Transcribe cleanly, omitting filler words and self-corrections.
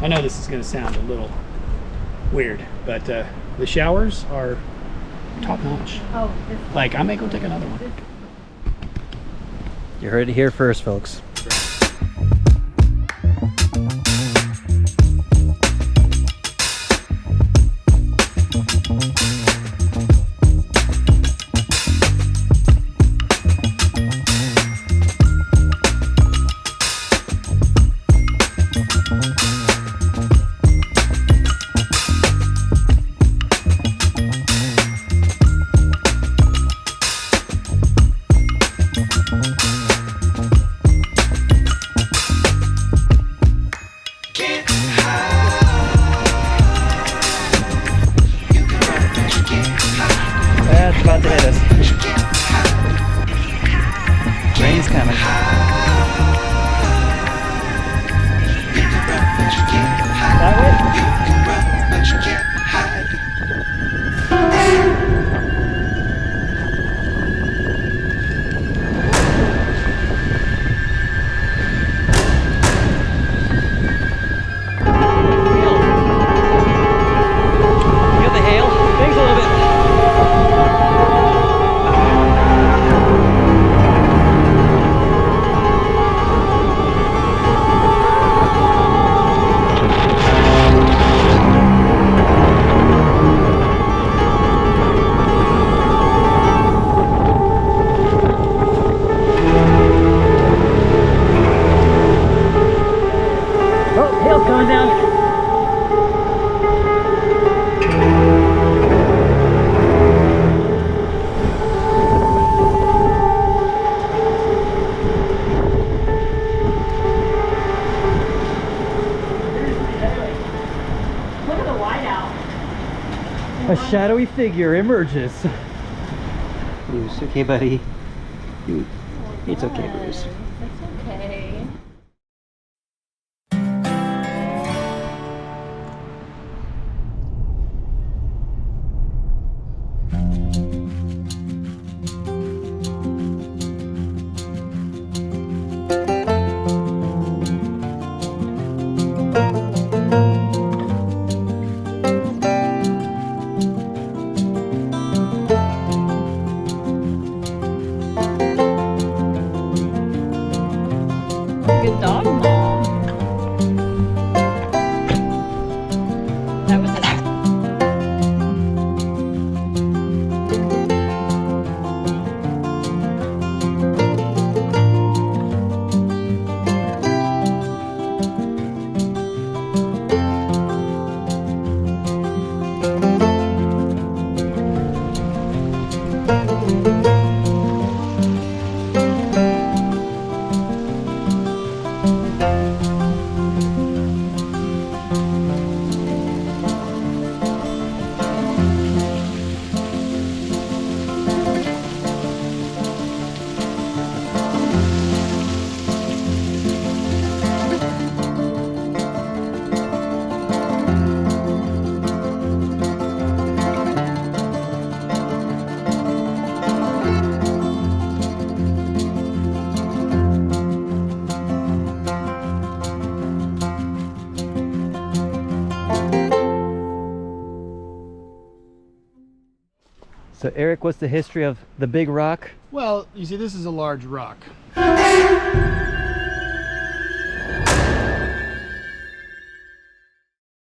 I know this is going to sound a little weird, but the showers are top notch. Oh, like I may go take another one. You heard it here first, folks. That's about to hit us. Rain's coming. That way? Feel the hail? Thanks a little bit. Oh, hail's coming down. look at the whiteout. A shadowy figure emerges. Bruce, okay, buddy? It's okay, Bruce. It's okay. Good dog, Mom. That was it. So Eric, what's the history of the big rock? Well, you see, this is a large rock.